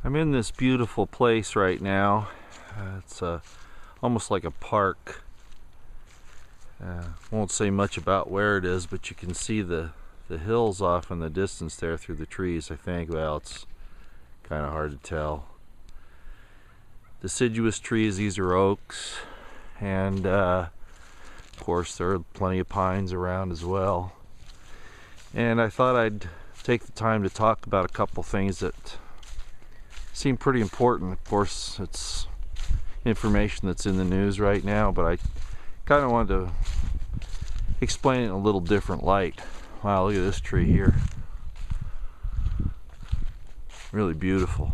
I'm in this beautiful place right now. It's almost like a park. Won't say much about where it is, but you can see the hills off in the distance there through the trees, I think. Well, it's kind of hard to tell. Deciduous trees, these are oaks, and of course there are plenty of pines around as well. And I thought I'd take the time to talk about a couple things that seem pretty important. Of course, it's information that's in the news right now, but I kind of wanted to explain it in a little different light. Wow, look at this tree here. Really beautiful.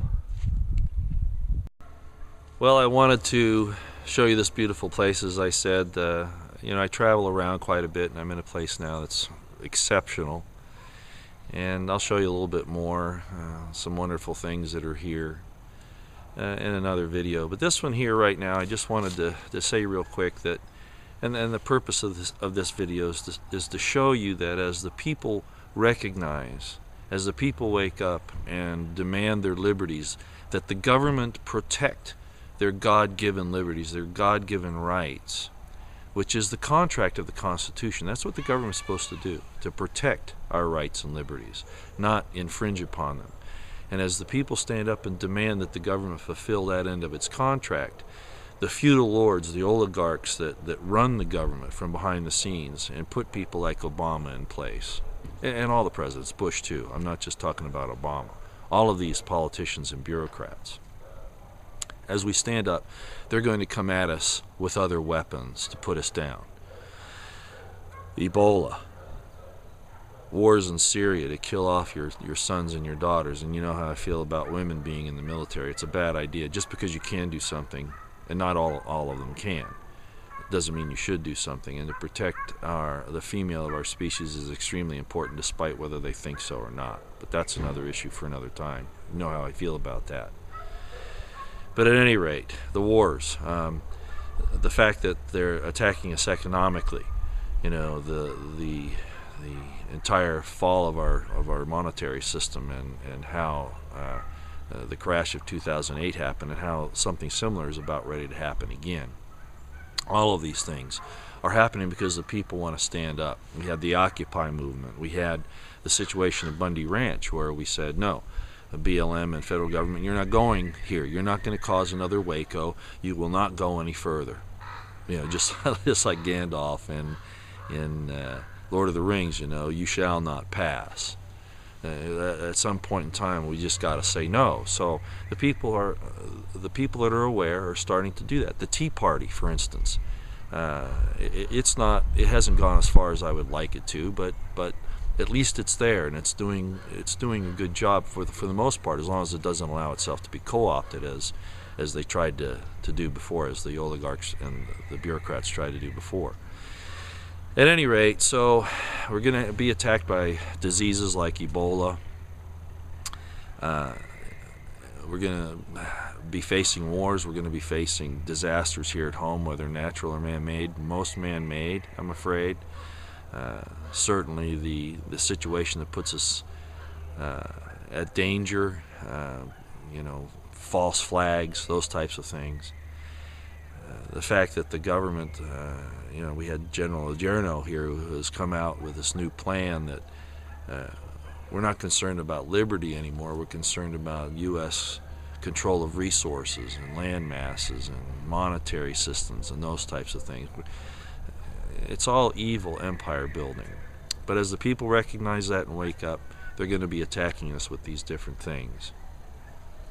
Well, I wanted to show you this beautiful place. As I said, I travel around quite a bit, and I'm in a place now that's exceptional. And I'll show you a little bit more, some wonderful things that are here in another video. But this one here right now, I just wanted to say real quick that, and the purpose of this video is to show you that as the people recognize, as the people wake up and demand their liberties, that the government protect their God-given liberties, their God-given rights, which is the contract of the Constitution. That's what the government is supposed to do, to protect our rights and liberties, not infringe upon them. And as the people stand up and demand that the government fulfill that end of its contract, the feudal lords, the oligarchs that run the government from behind the scenes and put people like Obama in place, and all the presidents, Bush too, I'm not just talking about Obama, all of these politicians and bureaucrats, as we stand up, they're going to come at us with other weapons to put us down. Ebola, wars in Syria to kill off your sons and your daughters, and you know how I feel about women being in the military. It's a bad idea. Just because you can do something, and not all of them can, doesn't mean you should do something. And to protect the female of our species is extremely important, despite whether they think so or not. But that's another issue for another time. You know how I feel about that. But at any rate, the wars, the fact that they're attacking us economically, the entire fall of our monetary system, and how the crash of 2008 happened, and how something similar is about ready to happen again. All of these things are happening because the people want to stand up. We had the Occupy movement. We had the situation at Bundy Ranch, where we said, no, BLM and federal government, you're not going here. You're not going to cause another Waco. You will not go any further. Just like Gandalf in Lord of the Rings, you shall not pass. At some point in time, we just got to say no. So the people that are aware are starting to do that. The Tea Party, for instance, it hasn't gone as far as I would like it to, but at least it's there, and it's doing a good job for the most part, as long as it doesn't allow itself to be co-opted as they tried to do before, as the oligarchs and the bureaucrats tried to do before. At any rate, so we're going to be attacked by diseases like Ebola. We're going to be facing wars. We're going to be facing disasters here at home, whether natural or man-made. Most man-made, I'm afraid. Certainly the situation that puts us at danger, false flags, those types of things. The fact that the government, we had General Adjerno here who has come out with this new plan that we're not concerned about liberty anymore. We're concerned about U.S. control of resources and land masses and monetary systems and those types of things. It's all evil empire building. But as the people recognize that and wake up, they're going to be attacking us with these different things.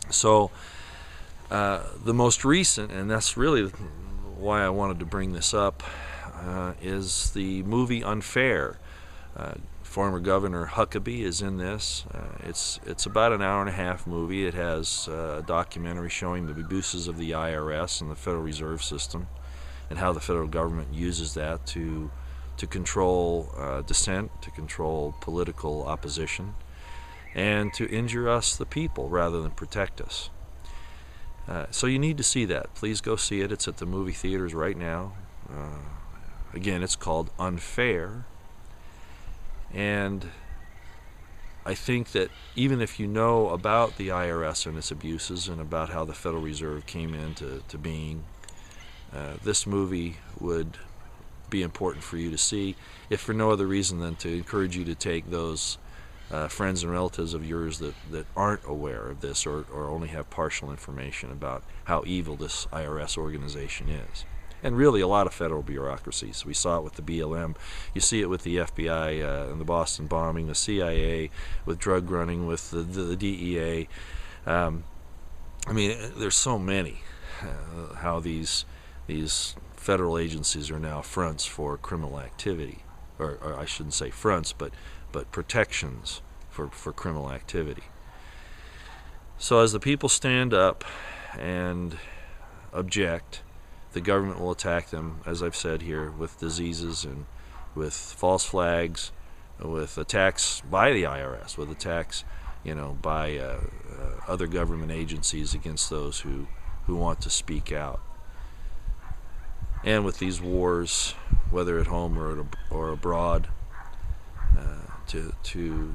So the most recent, and that's really why I wanted to bring this up, is the movie Unfair. Former Governor Huckabee is in this. It's about an hour-and-a-half movie. It has a documentary showing the abuses of the IRS and the Federal Reserve System, and how the federal government uses that to control dissent, to control political opposition, and to injure us, the people, rather than protect us. So you need to see that. Please go see it. It's at the movie theaters right now. Again, it's called Unfair. And I think that even if you know about the IRS and its abuses and about how the Federal Reserve came into being, this movie would be important for you to see, if for no other reason than to encourage you to take those friends and relatives of yours that aren't aware of this or only have partial information about how evil this IRS organization is. And really a lot of federal bureaucracies. We saw it with the BLM. You see it with the FBI and the Boston bombing, the CIA with drug running, with the DEA. I mean, there's so many. How these federal agencies are now fronts for criminal activity, or I shouldn't say fronts, but protections for criminal activity. So as the people stand up and object, the government will attack them, as I've said here, with diseases and with false flags, with attacks by the IRS, with attacks, by other government agencies against those who want to speak out. And with these wars, whether at home or abroad, to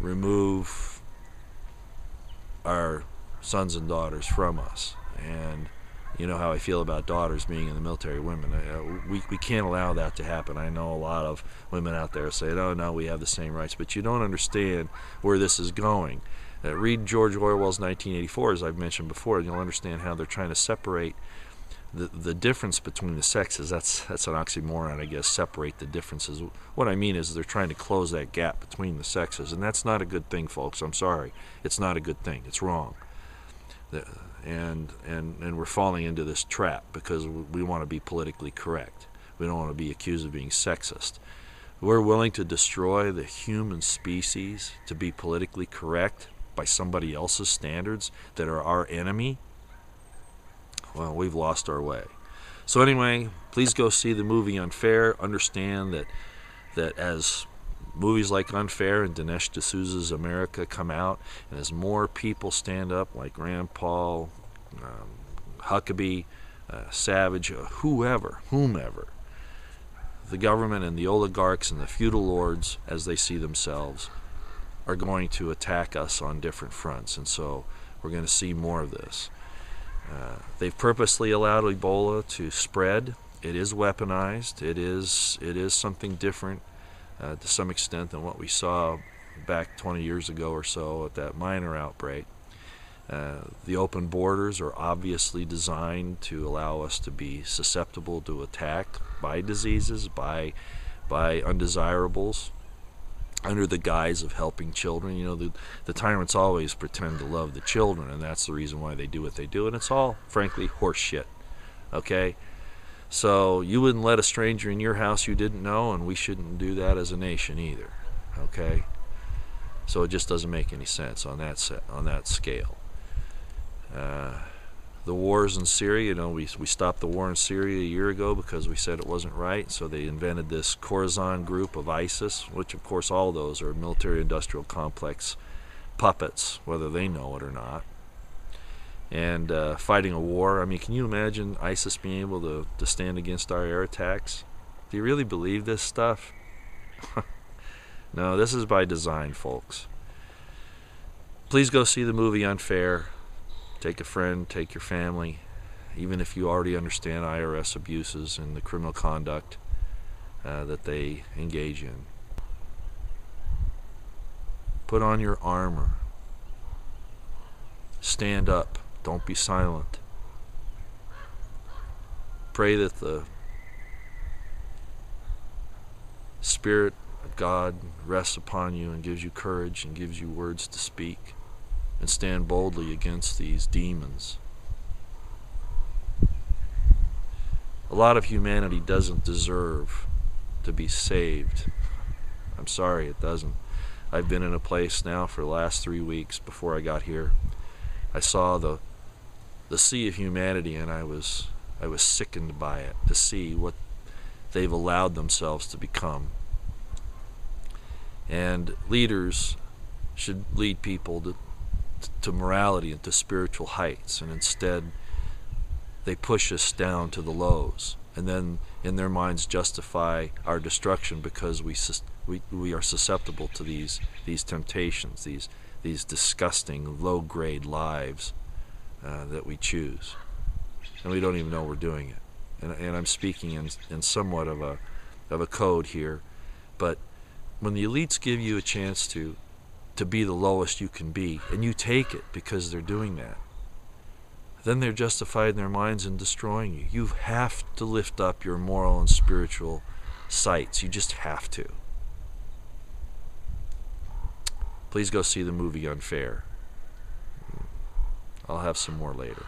remove our sons and daughters from us. And you know how I feel about daughters being in the military, women. We can't allow that to happen. I know a lot of women out there say, oh no, we have the same rights, but you don't understand where this is going. Read George Orwell's 1984, as I've mentioned before, and you'll understand how they're trying to separate the difference between the sexes. That's an oxymoron, I guess, separate the differences. What I mean is they're trying to close that gap between the sexes, and that's not a good thing, folks. I'm sorry. It's not a good thing. It's wrong. And we're falling into this trap because we want to be politically correct. We don't want to be accused of being sexist. We're willing to destroy the human species to be politically correct by somebody else's standards that are our enemy. Well, we've lost our way. So anyway, please go see the movie Unfair. Understand that as movies like Unfair and Dinesh D'Souza's America come out, and as more people stand up, like Rand Paul, Huckabee, Savage, whomever, the government and the oligarchs and the feudal lords, as they see themselves, are going to attack us on different fronts. And so we're going to see more of this. They've purposely allowed Ebola to spread. It is weaponized. It is something different to some extent than what we saw back 20 years ago or so at that minor outbreak. The open borders are obviously designed to allow us to be susceptible to attack by diseases, by undesirables, under the guise of helping children. The tyrants always pretend to love the children, and that's the reason why they do what they do, and it's all, frankly, horse shit. Okay? So you wouldn't let a stranger in your house you didn't know, and we shouldn't do that as a nation either. Okay? So it just doesn't make any sense on that scale. The wars in Syria, we stopped the war in Syria a year ago because we said it wasn't right. So they invented this Khorasan group of ISIS, which of course all those are military-industrial complex puppets, whether they know it or not. And fighting a war. I mean, can you imagine ISIS being able to stand against our air attacks? Do you really believe this stuff? No, this is by design, folks. Please go see the movie Unfair. Take a friend, take your family, even if you already understand IRS abuses and the criminal conduct that they engage in. Put on your armor. Stand up. Don't be silent. Pray that the Spirit of God rests upon you and gives you courage and gives you words to speak, and stand boldly against these demons. A lot of humanity doesn't deserve to be saved. I'm sorry, it doesn't. I've been in a place now for the last 3 weeks before I got here. I saw the sea of humanity, and I was sickened by it, to see what they've allowed themselves to become. And leaders should lead people to morality and to spiritual heights, and instead they push us down to the lows, and then in their minds justify our destruction because we We are susceptible to these temptations, these disgusting low-grade lives that we choose, and we don't even know we're doing it. And I'm speaking in somewhat of a code here, but when the elites give you a chance to be the lowest you can be, and you take it because they're doing that, then they're justified in their minds in destroying you. You have to lift up your moral and spiritual sights. You just have to. Please go see the movie Unfair. I'll have some more later.